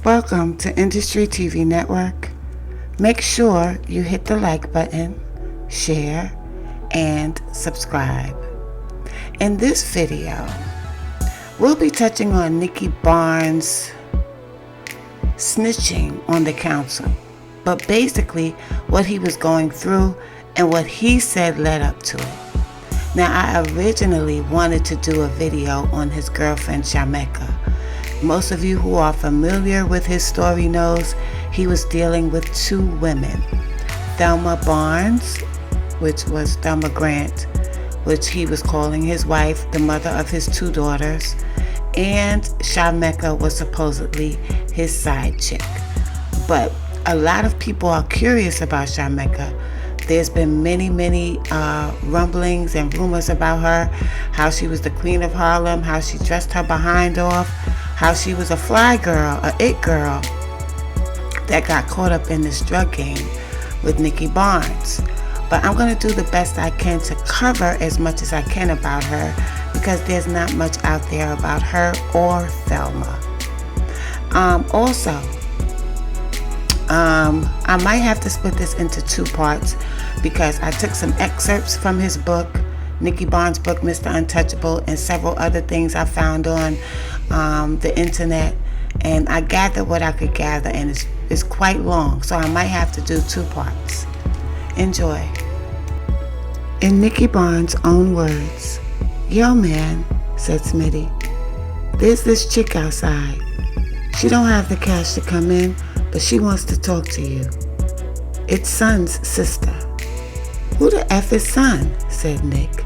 Welcome to Industry TV Network. Make sure you hit the like button, share, and subscribe. In this video, we'll be touching on Nicky Barnes snitching on the council, but basically what he was going through and what he said led up to it. Now, I originally wanted to do a video on his girlfriend Shamecca. Most of you who are familiar with his story knows he was dealing with two women. Thelma Barnes, which was Thelma Grant, which he was calling his wife, the mother of his two daughters, and Shamecca was supposedly his side chick. But a lot of people are curious about Shamecca. There's been many rumblings and rumors about her, how she was the queen of Harlem, how she dressed her behind off, how she was a fly girl, a it girl that got caught up in this drug game with Nicky Barnes. But I'm going to do the best I can to cover as much as I can about her, because there's not much out there about her or Thelma. I might have to split this into two parts, because I took some excerpts from his book, Nicky Barnes' book, Mr. Untouchable, and several other things I found on the internet, and I gathered what I could gather, and it's quite long, so I might have to do two parts. Enjoy. In Nicky Barnes' own words, "Yo man," said Smitty, "there's this chick outside. She don't have the cash to come in, but she wants to talk to you. It's Son's sister." "Who the F is Son?" said Nick.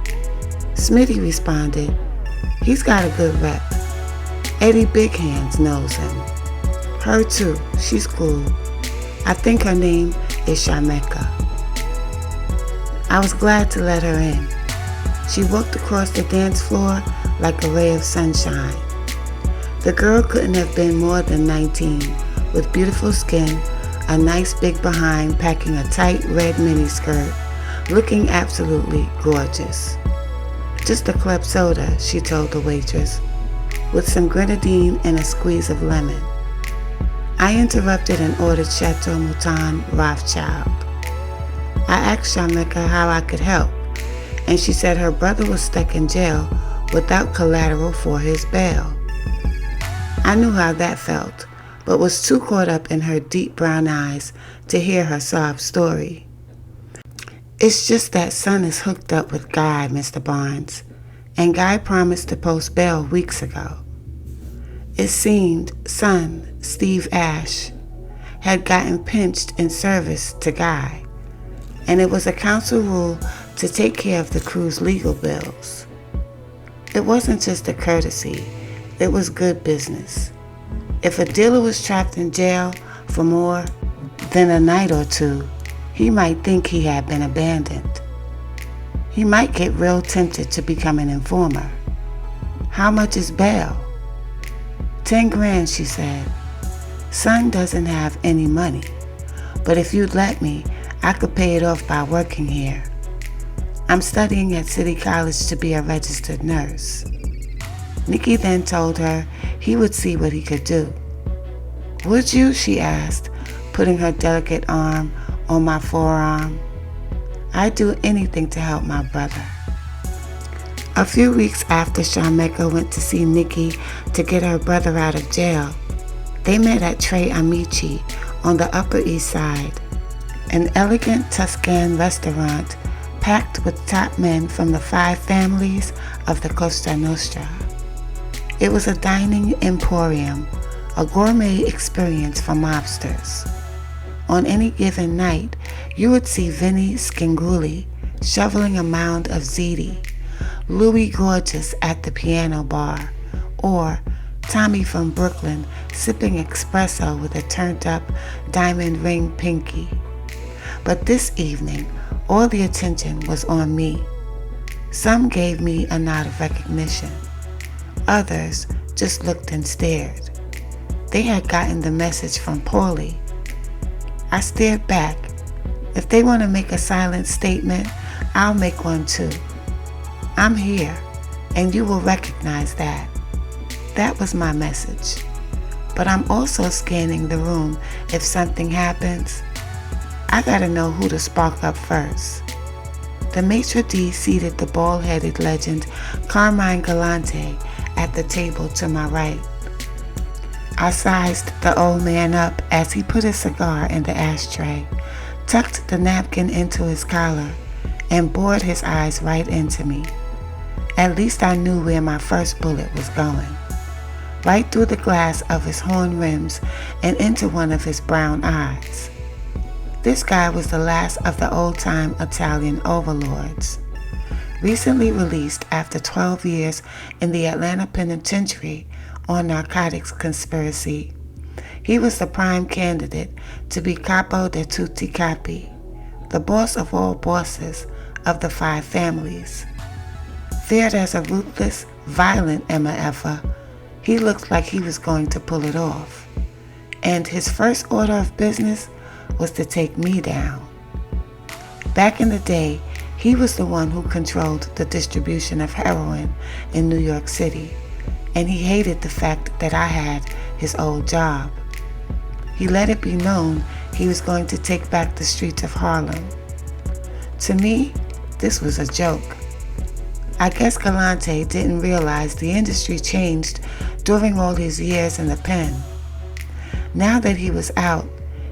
Smitty responded, "He's got a good rep. Eddie Big Hands knows him. Her too, she's cool. I think her name is Shamecca." I was glad to let her in. She walked across the dance floor like a ray of sunshine. The girl couldn't have been more than 19, with beautiful skin, a nice big behind, packing a tight red miniskirt, looking absolutely gorgeous. "Just a club soda," she told the waitress, "with some grenadine and a squeeze of lemon." I interrupted and ordered Chateau Mouton Rothschild. I asked Shamecca how I could help, and she said her brother was stuck in jail without collateral for his bail. I knew how that felt, but was too caught up in her deep brown eyes to hear her sob story. "It's just that Son is hooked up with Guy, Mr. Barnes, and Guy promised to post bail weeks ago. It seemed Son, Steve Ash, had gotten pinched in service to Guy, and it was a council rule to take care of the crew's legal bills. It wasn't just a courtesy, it was good business. If a dealer was trapped in jail for more than a night or two, he might think he had been abandoned. He might get real tempted to become an informer. How much is bail?" 10 grand, she said. "Son doesn't have any money, but if you'd let me, I could pay it off by working here. I'm studying at City College to be a registered nurse." Nicky then told her he would see what he could do. "Would you?" she asked, putting her delicate arm on my forearm. "I'd do anything to help my brother." A few weeks after Shamecca went to see Nicky to get her brother out of jail, they met at Tre Amici on the Upper East Side, an elegant Tuscan restaurant packed with top men from the 5 families of the Costa Nostra. It was a dining emporium, a gourmet experience for mobsters. On any given night, you would see Vinny Scingulli shoveling a mound of ziti, Louis Gorgeous at the piano bar, or Tommy from Brooklyn sipping espresso with a turned-up diamond ring pinky. But this evening, all the attention was on me. Some gave me a nod of recognition. Others just looked and stared. They had gotten the message from Paulie. I stared back. If they want to make a silent statement, I'll make one too. I'm here, and you will recognize that. That was my message. but I'm also scanning the room. If something happens, I gotta know who to spark up first. The maitre d' seated the bald-headed legend Carmine Galante at the table to my right. I sized the old man up as he put his cigar in the ashtray, tucked the napkin into his collar, and bored his eyes right into me. At least I knew where my first bullet was going. Right through the glass of his horn rims and into one of his brown eyes. This guy was the last of the old-time Italian overlords. Recently released after 12 years in the Atlanta Penitentiary on narcotics conspiracy, he was the prime candidate to be capo de tutti capi, the boss of all bosses of the 5 families. Feared as a ruthless, violent MFer, he looked like he was going to pull it off. And his first order of business was to take me down. Back in the day, he was the one who controlled the distribution of heroin in New York City, and he hated the fact that I had his old job. He let it be known he was going to take back the streets of Harlem. To me, this was a joke. I guess Galante didn't realize the industry changed during all his years in the pen. Now that he was out,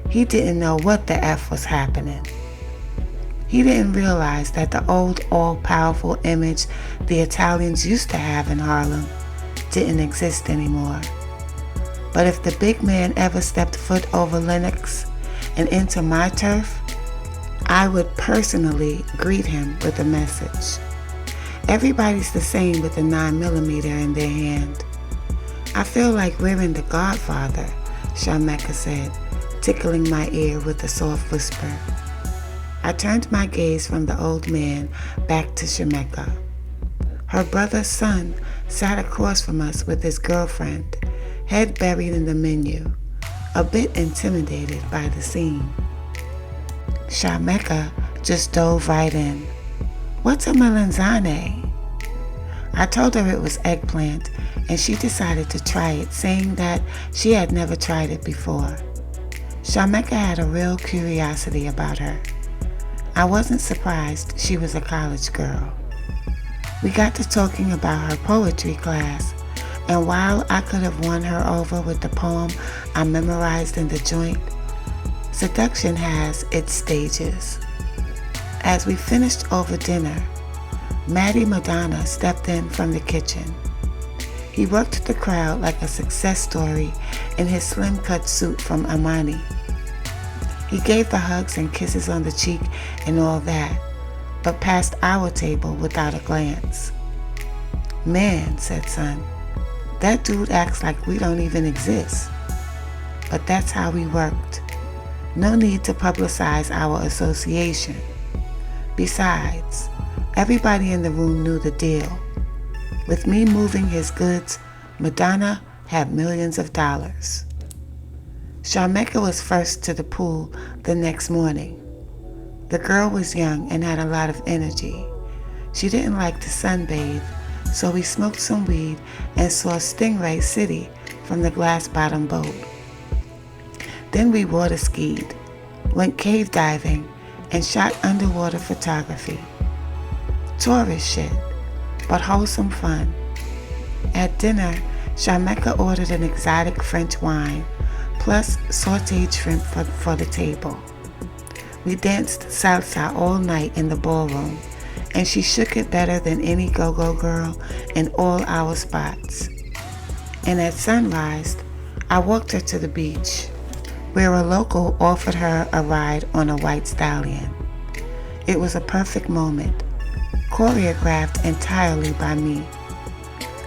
he didn't know what the F was happening. He didn't realize that the old all-powerful image the Italians used to have in Harlem didn't exist anymore. But if the big man ever stepped foot over Lenox and into my turf, I would personally greet him with a message. Everybody's the same with a 9mm in their hand. I feel like we're in The Godfather, Shamecca said, tickling my ear with a soft whisper. I turned my gaze from the old man back to Shamecca. Her brother's son sat across from us with his girlfriend, head buried in the menu, a bit intimidated by the scene. Shamecca just dove right in. "What's a melanzane?" I told her it was eggplant, and she decided to try it, saying that she had never tried it before. Shamecca had a real curiosity about her. I wasn't surprised she was a college girl. We got to talking about her poetry class, and while I could have won her over with the poem I memorized in the joint, seduction has its stages. As we finished over dinner, Matty Madonna stepped in from the kitchen. He worked the crowd like a success story in his slim-cut suit from Armani. He gave the hugs and kisses on the cheek and all that, but passed our table without a glance. "Man," said Son, "that dude acts like we don't even exist." But that's how we worked. No need to publicize our association. Besides, everybody in the room knew the deal. With me moving his goods, Madonna had millions of dollars. Shamecca was first to the pool the next morning. The girl was young and had a lot of energy. She didn't like to sunbathe, so we smoked some weed and saw Stingray City from the glass-bottom boat. Then we water skied, went cave diving, and shot underwater photography. Tourist shit, but wholesome fun. At dinner, Shamecca ordered an exotic French wine, plus sauteed shrimp for the table. We danced salsa all night in the ballroom, and she shook it better than any go-go girl in all our spots. And at sunrise, I walked her to the beach, where a local offered her a ride on a white stallion. It was a perfect moment, choreographed entirely by me.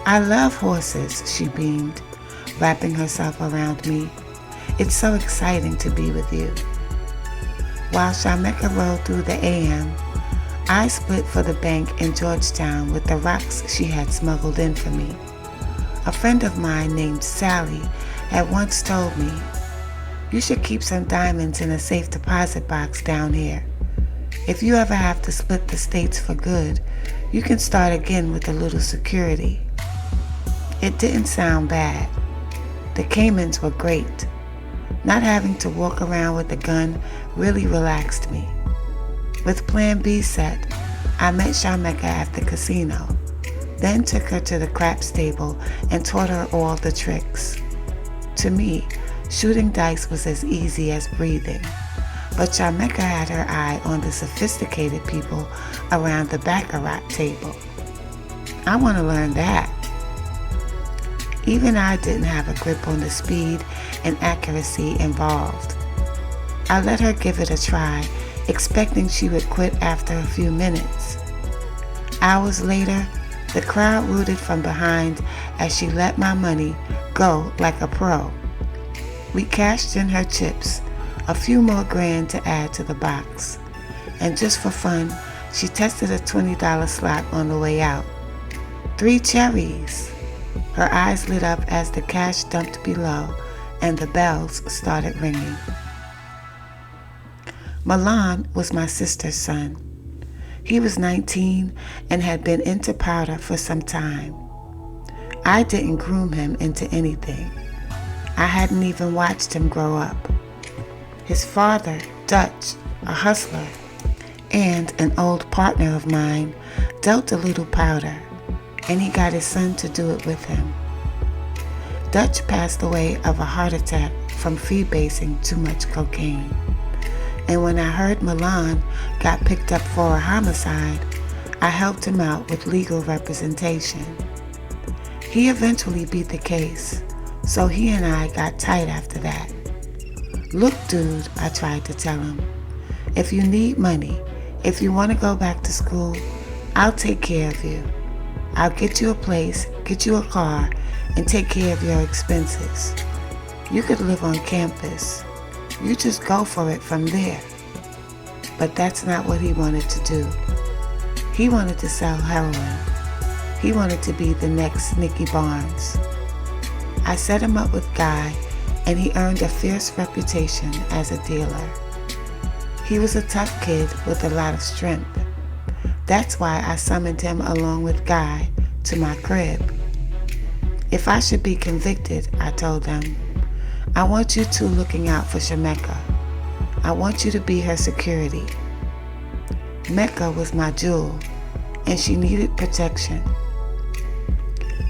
"I love horses," she beamed, wrapping herself around me. "It's so exciting to be with you." While Shamecca rolled through the AM, I split for the bank in Georgetown with the rocks she had smuggled in for me. A friend of mine named Sally had once told me, "You should keep some diamonds in a safe deposit box down here. If you ever have to split the states for good, you can start again with a little security." It didn't sound bad. The Caymans were great. Not having to walk around with a gun really relaxed me. With Plan B set, I met Shamecca at the casino, then took her to the craps table and taught her all the tricks. To me, shooting dice was as easy as breathing, but Shamecca had her eye on the sophisticated people around the baccarat table. I want to learn that. Even I didn't have a grip on the speed and accuracy involved. I let her give it a try, expecting she would quit after a few minutes. Hours later, the crowd rooted from behind as she let my money go like a pro. We cashed in her chips, a few more grand to add to the box, and just for fun, she tested a $20 slot on the way out. 3 cherries! Her eyes lit up as the cash dumped below and the bells started ringing. Milan was my sister's son. He was 19 and had been into powder for some time. I didn't groom him into anything. I hadn't even watched him grow up. His father, Dutch, a hustler, and an old partner of mine, dealt a little powder, and he got his son to do it with him. Dutch passed away of a heart attack from freebasing too much cocaine. And when I heard Milan got picked up for a homicide, I helped him out with legal representation. He eventually beat the case, so he and I got tight after that. Look, dude, I tried to tell him, if you need money, if you want to go back to school, I'll take care of you. I'll get you a place, get you a car, and take care of your expenses. You could live on campus. You just go for it from there. But that's not what he wanted to do. He wanted to sell heroin. He wanted to be the next Nicky Barnes. I set him up with Guy, and he earned a fierce reputation as a dealer. He was a tough kid with a lot of strength. That's why I summoned him along with Guy to my crib. If I should be convicted, I told them, I want you two looking out for Shamecca. I want you to be her security. Mecca was my jewel, and she needed protection.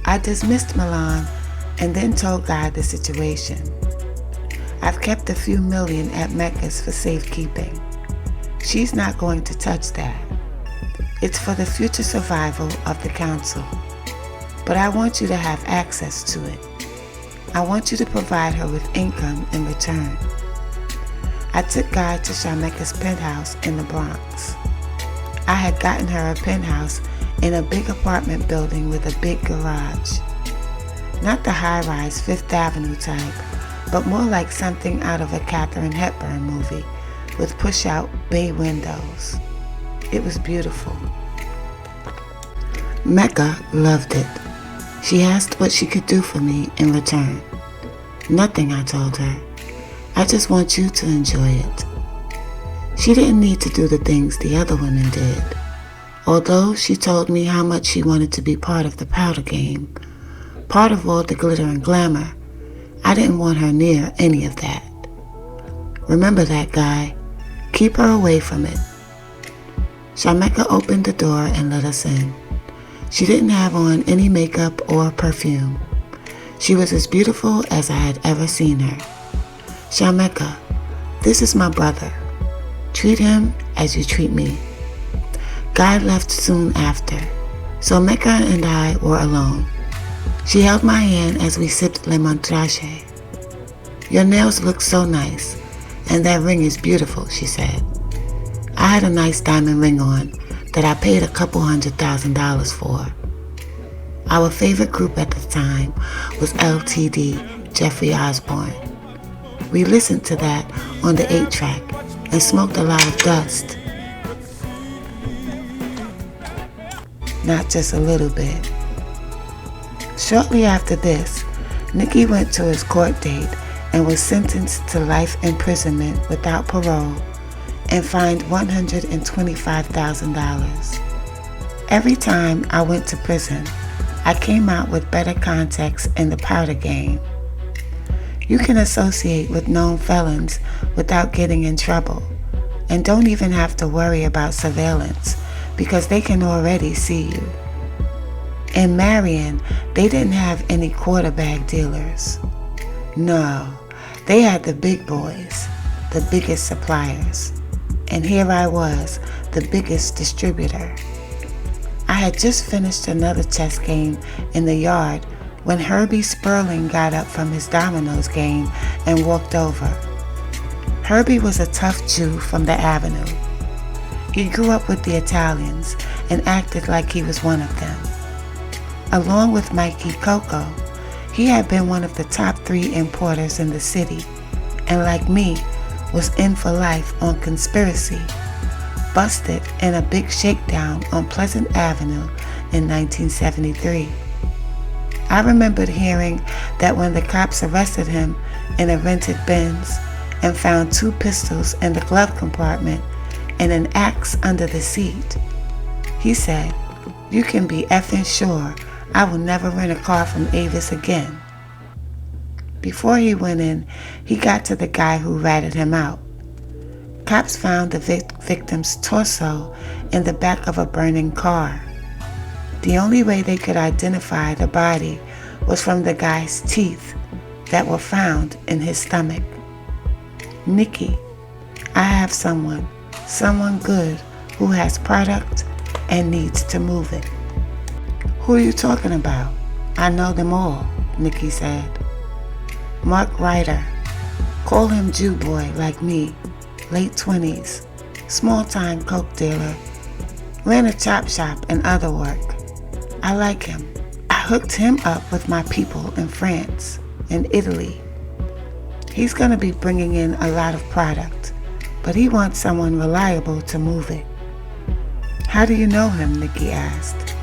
I dismissed Milan and then told Guy the situation. I've kept a few million at Mecca's for safekeeping. She's not going to touch that. It's for the future survival of the council. But I want you to have access to it. I want you to provide her with income in return. I took Guy to Shamecca's penthouse in the Bronx. I had gotten her a penthouse in a big apartment building with a big garage. Not the high-rise Fifth Avenue type, but more like something out of a Katharine Hepburn movie with push-out bay windows. It was beautiful. Mecca loved it. She asked what she could do for me in return. Nothing, I told her. I just want you to enjoy it. She didn't need to do the things the other women did. Although she told me how much she wanted to be part of the powder game, part of all the glitter and glamour, I didn't want her near any of that. Remember that, Guy. Keep her away from it. Shamecca opened the door and let us in. She didn't have on any makeup or perfume. She was as beautiful as I had ever seen her. Shamecca, this is my brother. Treat him as you treat me. Guy left soon after, so Mecca and I were alone. She held my hand as we sipped lemon trache. Your nails look so nice, and that ring is beautiful, she said. I had a nice diamond ring on that I paid a couple $100,000 for. Our favorite group at the time was LTD, Jeffrey Osborne. We listened to that on the 8-track and smoked a lot of dust. Not just a little bit. Shortly after this, Nicky went to his court date and was sentenced to life imprisonment without parole and fined $125,000. Every time I went to prison, I came out with better contacts in the powder game. You can associate with known felons without getting in trouble, and don't even have to worry about surveillance because they can already see you. In Marion, they didn't have any quarterback dealers. No, they had the big boys, the biggest suppliers. And here I was, the biggest distributor. I had just finished another chess game in the yard when Herbie Sperling got up from his dominoes game and walked over. Herbie was a tough Jew from the avenue. He grew up with the Italians and acted like he was one of them. Along with Mikey Coco, he had been one of the top 3 importers in the city, and like me, was in for life on conspiracy, busted in a big shakedown on Pleasant Avenue in 1973. I remembered hearing that when the cops arrested him in a rented Benz and found 2 pistols in the glove compartment and an axe under the seat, he said, "You can be effing sure I will never rent a car from Avis again." Before he went in, he got to the guy who ratted him out. Cops found the victim's torso in the back of a burning car. The only way they could identify the body was from the guy's teeth that were found in his stomach. "Nicky, I have someone good who has product and needs to move it." "Who are you talking about?" "I know them all," Nicky said. "Mark Ryder, call him Jew boy like me, late 20s, small-time coke dealer, ran a chop shop and other work. I like him. I hooked him up with my people in France and Italy. He's going to be bringing in a lot of product, but he wants someone reliable to move it." "How do you know him?" Nicky asked.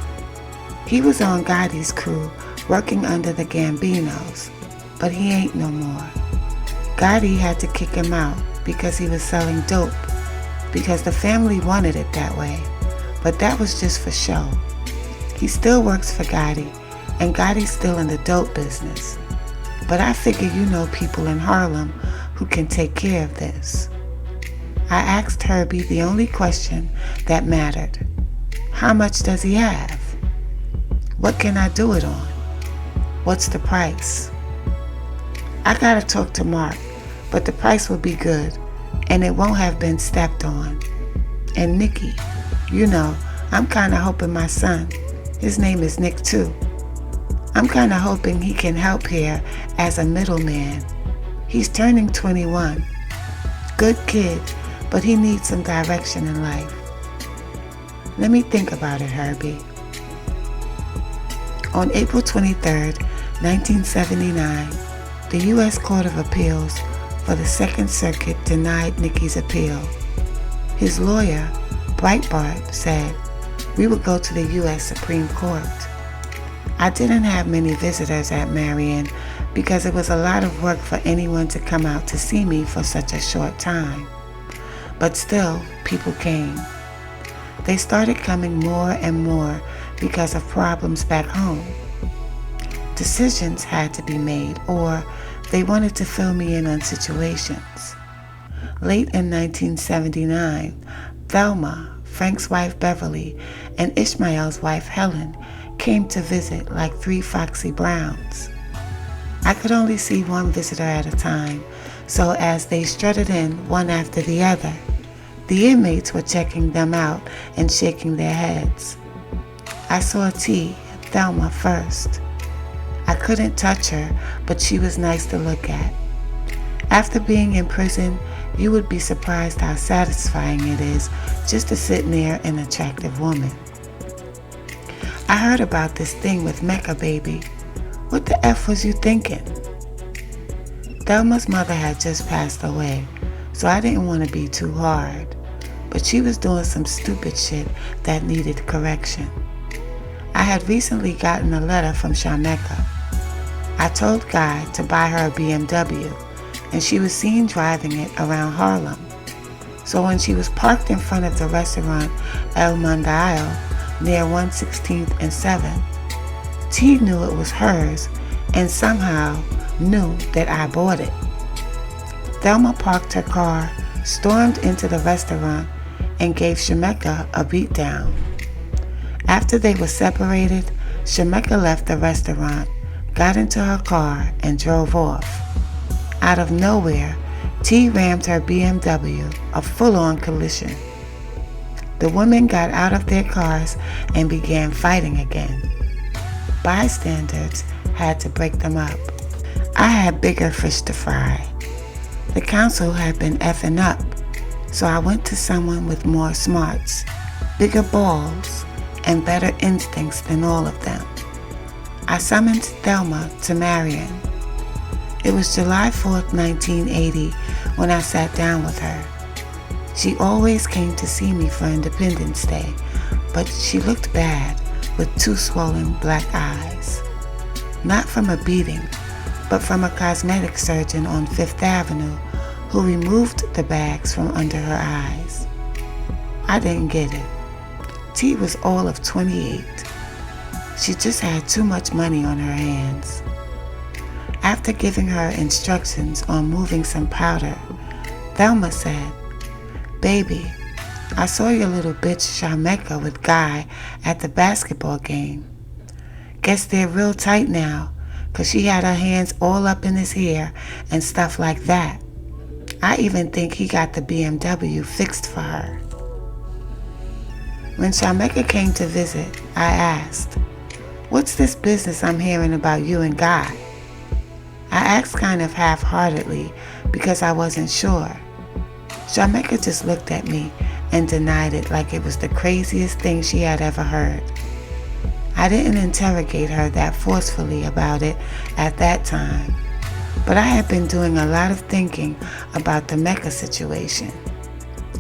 "He was on Gotti's crew working under the Gambinos, but he ain't no more. Gotti had to kick him out because he was selling dope, because the family wanted it that way, but that was just for show. He still works for Gotti, and Gotti's still in the dope business. But I figure you know people in Harlem who can take care of this." I asked Herbie the only question that mattered. "How much does he have? What can I do it on? What's the price?" "I gotta talk to Mark, but the price will be good, and it won't have been stepped on. And Nicky, you know, I'm kinda hoping my son, his name is Nick too, I'm kinda hoping he can help here as a middleman. He's turning 21. Good kid, but he needs some direction in life." "Let me think about it, Herbie." On April 23, 1979, the U.S. Court of Appeals for the Second Circuit denied Nicky's appeal. His lawyer, Breitbart, said, "We would go to the U.S. Supreme Court." I didn't have many visitors at Marion because it was a lot of work for anyone to come out to see me for such a short time. But still, people came. They started coming more and more because of problems back home. Decisions had to be made, or they wanted to fill me in on situations. Late in 1979, Thelma, Frank's wife Beverly, and Ishmael's wife Helen came to visit like 3 foxy browns. I could only see one visitor at a time, so as they strutted in one after the other, the inmates were checking them out and shaking their heads. I saw T, Thelma, first. I couldn't touch her, but she was nice to look at. After being in prison, you would be surprised how satisfying it is just to sit near an attractive woman. "I heard about this thing with Mecca, baby. What the F was you thinking?" Thelma's mother had just passed away, so I didn't want to be too hard, but she was doing some stupid shit that needed correction. I had recently gotten a letter from Shamecca. I told Guy to buy her a BMW, and she was seen driving it around Harlem. So when she was parked in front of the restaurant El Mundial near 116th and 7th, T knew it was hers and somehow knew that I bought it. Thelma parked her car, stormed into the restaurant, and gave Shamecca a beatdown. After they were separated, Shamecca left the restaurant, got into her car, and drove off. Out of nowhere, T rammed her BMW, a full-on collision. The women got out of their cars and began fighting again. Bystanders had to break them up. I had bigger fish to fry. The council had been effing up, so I went to someone with more smarts, bigger balls, and better instincts than all of them. I summoned Thelma to Marion. It was July 4th, 1980, when I sat down with her. She always came to see me for Independence Day, but she looked bad with 2 swollen black eyes. Not from a beating, but from a cosmetic surgeon on 5th Avenue who removed the bags from under her eyes. I didn't get it. T was all of 28. She just had too much money on her hands. After giving her instructions on moving some powder, Thelma said, "Baby, I saw your little bitch Shamecca with Guy at the basketball game. Guess they're real tight now, 'cause she had her hands all up in his hair and stuff like that. I even think he got the BMW fixed for her." When Shamecca came to visit, I asked, "What's this business I'm hearing about you and Guy?" I asked kind of half-heartedly because I wasn't sure. Shamecca just looked at me and denied it like it was the craziest thing she had ever heard. I didn't interrogate her that forcefully about it at that time, but I had been doing a lot of thinking about the Mecca situation.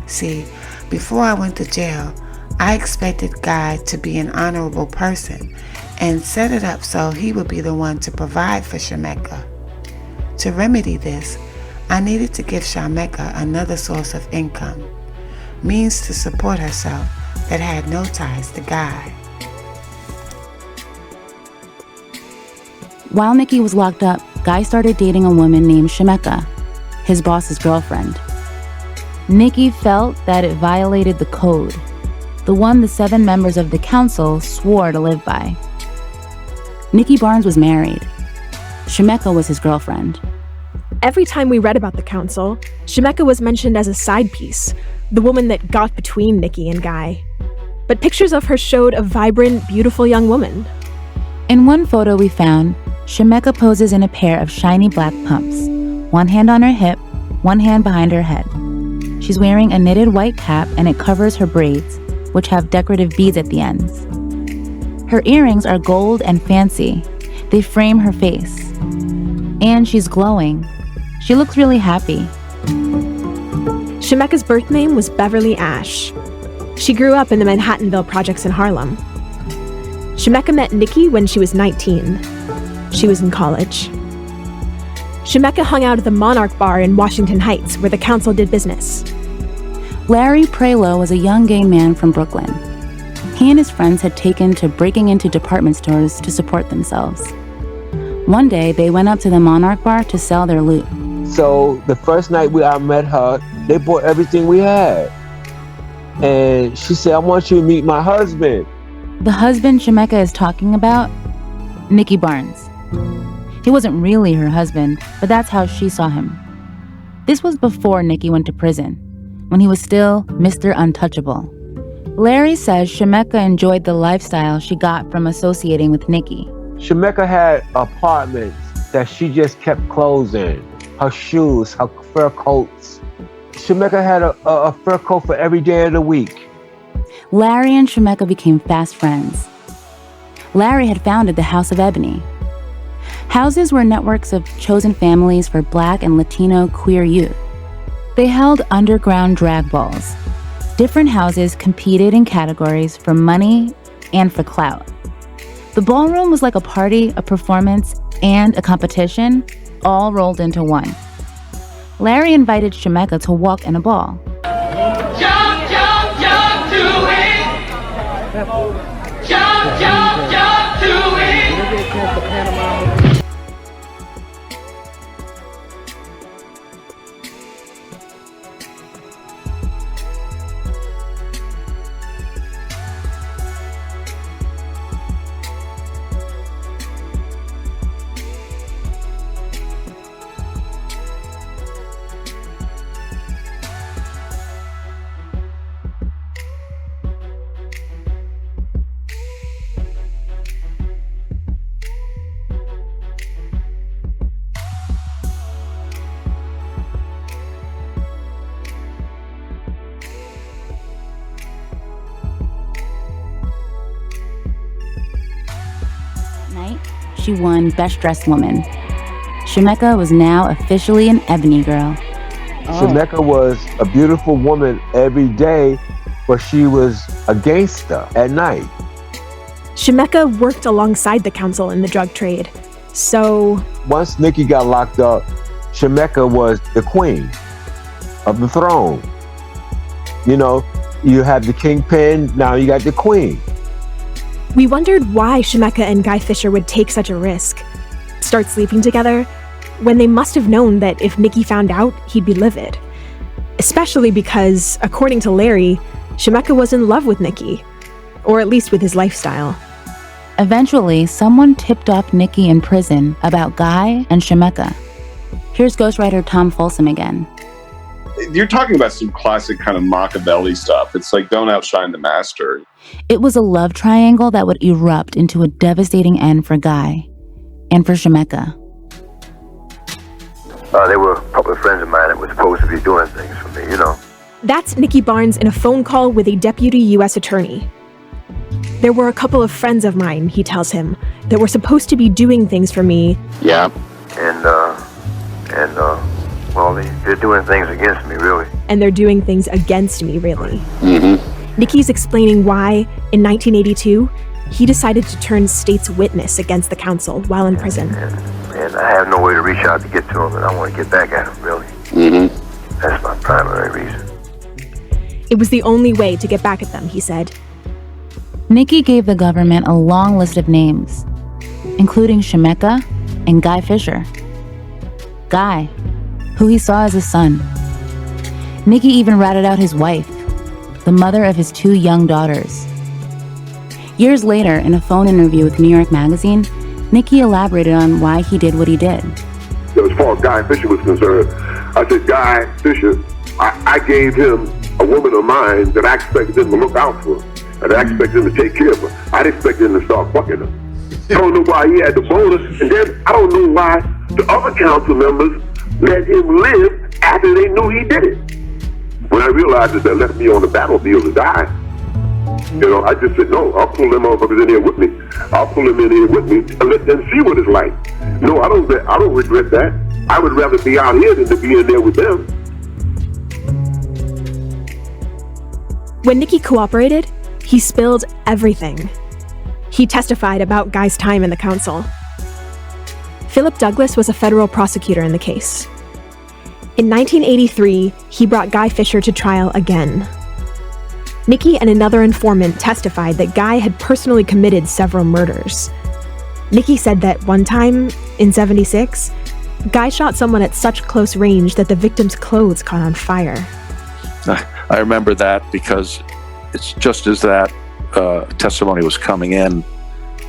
See, before I went to jail, I expected Guy to be an honorable person and set it up so he would be the one to provide for Shamecca. To remedy this, I needed to give Shamecca another source of income, means to support herself that had no ties to Guy. While Nicky was locked up, Guy started dating a woman named Shamecca, his boss's girlfriend. Nicky felt that it violated the code, the one the 7 members of the council swore to live by. Nicky Barnes was married. Shamecca was his girlfriend. Every time we read about the council, Shamecca was mentioned as a side piece, the woman that got between Nicky and Guy. But pictures of her showed a vibrant, beautiful young woman. In one photo we found, Shamecca poses in a pair of shiny black pumps, one hand on her hip, one hand behind her head. She's wearing a knitted white cap and it covers her braids, which have decorative beads at the ends. Her earrings are gold and fancy. They frame her face. And she's glowing. She looks really happy. Shamecca's birth name was Beverly Ash. She grew up in the Manhattanville projects in Harlem. Shamecca met Nicky when she was 19. She was in college. Shamecca hung out at the Monarch Bar in Washington Heights, where the council did business. Larry Prelo was a young gay man from Brooklyn. He and his friends had taken to breaking into department stores to support themselves. One day, they went up to the Monarch Bar to sell their loot. So the first night I met her, they bought everything we had. And she said, "I want you to meet my husband." The husband Shamecca is talking about? Nicky Barnes. He wasn't really her husband, but that's how she saw him. This was before Nicky went to prison, when he was still Mr. Untouchable. Larry says Shamecca enjoyed the lifestyle she got from associating with Nicky. Shamecca had apartments that she just kept clothes in, her shoes, her fur coats. Shamecca had a fur coat for every day of the week. Larry and Shamecca became fast friends. Larry had founded the House of Ebony. Houses were networks of chosen families for Black and Latino queer youth. They held underground drag balls. Different houses competed in categories for money and for clout. The ballroom was like a party, a performance, and a competition, all rolled into one. Larry invited Shamecca to walk in a ball. Jump, jump, jump to it. Jump, jump, jump to it. she won Best Dressed Woman. Shamecca was now officially an Ebony girl. Shamecca was a beautiful woman every day, but she was a gangster at night. Shamecca worked alongside the council in the drug trade. So once Nicky got locked up, Shamecca was the queen of the throne. You know, you have the kingpin, now you got the queen. we wondered why Shamecca and Guy Fisher would take such a risk, start sleeping together, when they must have known that if Nicky found out, he'd be livid. Especially because, according to Larry, Shamecca was in love with Nicky, or at least with his lifestyle. Eventually, someone tipped off Nicky in prison about Guy and Shamecca. Here's ghostwriter Tom Folsom again. You're talking about some classic kind of Machiavelli stuff. It's like, don't outshine the master. It was a love triangle that would erupt into a devastating end for Guy and for Shamecca. They were public friends of mine that were supposed to be doing things for me, you know. That's Nicky Barnes in a phone call with a deputy U.S. attorney. There were a couple of friends of mine, he tells him, that were supposed to be doing things for me. Yeah. Well, they're doing things against me, really. And they're doing things against me, really. Mm-hmm. Nicky's explaining why, in 1982, he decided to turn state's witness against the council while in prison. And I have no way to reach out to get to him, and I want to get back at him, really. Mm-hmm. That's my primary reason. It was the only way to get back at them, he said. Nicky gave the government a long list of names, including Shamecca and Guy Fisher. Guy, who he saw as a son. Nicky even ratted out his wife, the mother of his 2 young daughters. Years later, in a phone interview with New York Magazine, Nicky elaborated on why he did what he did. As far as Guy Fisher was concerned, I said, Guy Fisher, I gave him a woman of mine that I expected him to look out for, and I expected him to take care of her. I expected him to start fucking her. I don't know why he had the bonus, and then I don't know why the other council members let him live after they knew he did it. When I realized that they left me on the battlefield to die, you know, I just said, no, I'll pull them motherfuckers in here with me. I'll pull them in here with me and let them see what it's like. No, I don't regret that. I would rather be out here than to be in there with them. When Nicky cooperated, he spilled everything. He testified about Guy's time in the council. Philip Douglas was a federal prosecutor in the case. In 1983, he brought Guy Fisher to trial again. Nicky and another informant testified that Guy had personally committed several murders. Nicky said that one time, in '76, Guy shot someone at such close range that the victim's clothes caught on fire. I remember that because it's just as that testimony was coming in,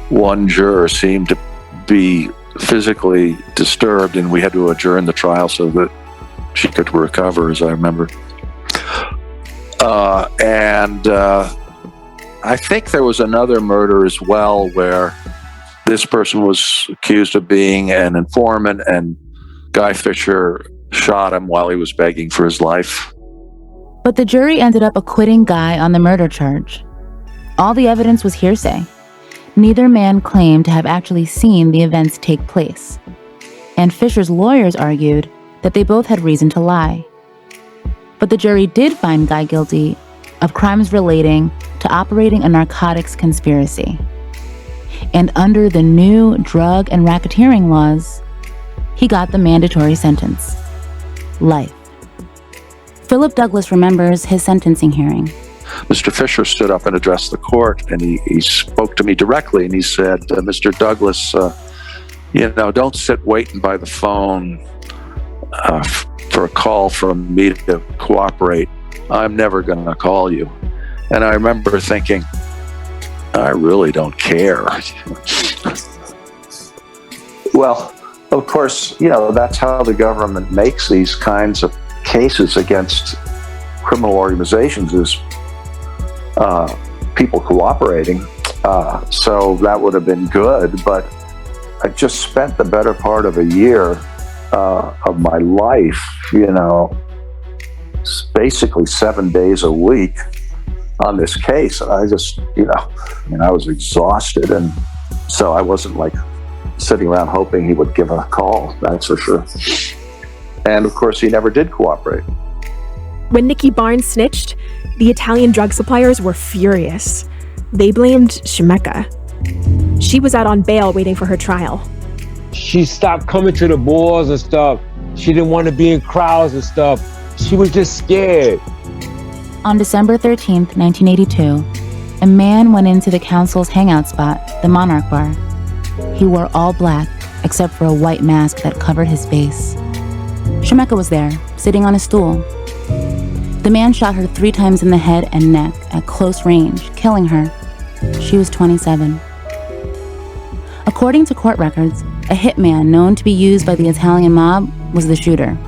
one juror seemed to be physically disturbed, and we had to adjourn the trial so that she could recover, as I remember. I think there was another murder as well where this person was accused of being an informant, and Guy Fisher shot him while he was begging for his life. But the jury ended up acquitting Guy on the murder charge. All the evidence was hearsay. Neither man claimed to have actually seen the events take place. And Fisher's lawyers argued that they both had reason to lie. But the jury did find Guy guilty of crimes relating to operating a narcotics conspiracy. And under the new drug and racketeering laws, he got the mandatory sentence: life. Philip Douglas remembers his sentencing hearing. Mr. Fisher stood up and addressed the court, and he spoke to me directly, and he said, Mr. Douglas, don't sit waiting by the phone for a call from me to cooperate. I'm never going to call you. And I remember thinking, I really don't care. Well, of course, that's how the government makes these kinds of cases against criminal organizations, is people cooperating. So that would have been good, but I just spent the better part of a year of my life, basically 7 days a week on this case. And I just, I was exhausted. And so I wasn't like sitting around hoping he would give a call, that's for sure. And of course, he never did cooperate. When Nicky Barnes snitched, the Italian drug suppliers were furious. They blamed Shamecca. She was out on bail waiting for her trial. She stopped coming to the balls and stuff. She didn't want to be in crowds and stuff. She was just scared. On December 13th, 1982, a man went into the council's hangout spot, the Monarch Bar. He wore all black, except for a white mask that covered his face. Shamecca was there, sitting on a stool. The man shot her 3 times in the head and neck at close range, killing her. She was 27. According to court records, a hitman known to be used by the Italian mob was the shooter.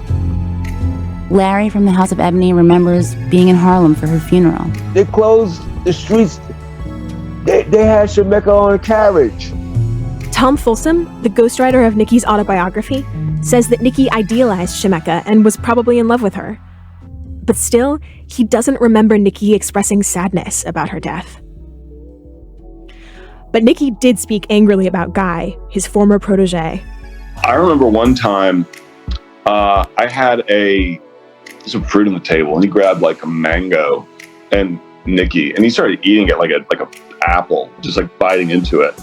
Larry from the House of Ebony remembers being in Harlem for her funeral. They closed the streets. They had Shamecca on a carriage. Tom Folsom, the ghostwriter of Nicky's autobiography, says that Nicky idealized Shamecca and was probably in love with her. But still, he doesn't remember Nicky expressing sadness about her death. But Nicky did speak angrily about Guy, his former protege. I remember one time I had some fruit on the table, and he grabbed like a mango and Nicky, and he started eating it like a apple, just like biting into it.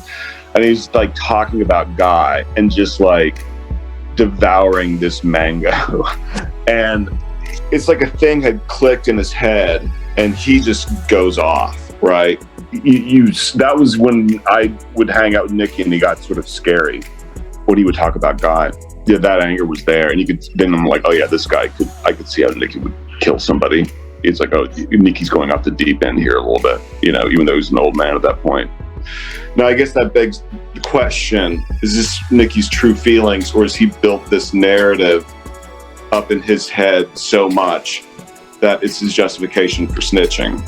And he's like talking about Guy and just like devouring this mango. And it's like a thing had clicked in his head, and he just goes off, right? That was when I would hang out with Nicky, and he got sort of scary when he would talk about Guy. Yeah, that anger was there, and then I'm like, oh yeah, this guy I could see how Nicky would kill somebody. It's like, oh, Nicky's going off the deep end here a little bit, even though he's an old man at that point. Now, I guess that begs the question, is this Nicky's true feelings, or has he built this narrative up in his head so much that it's his justification for snitching?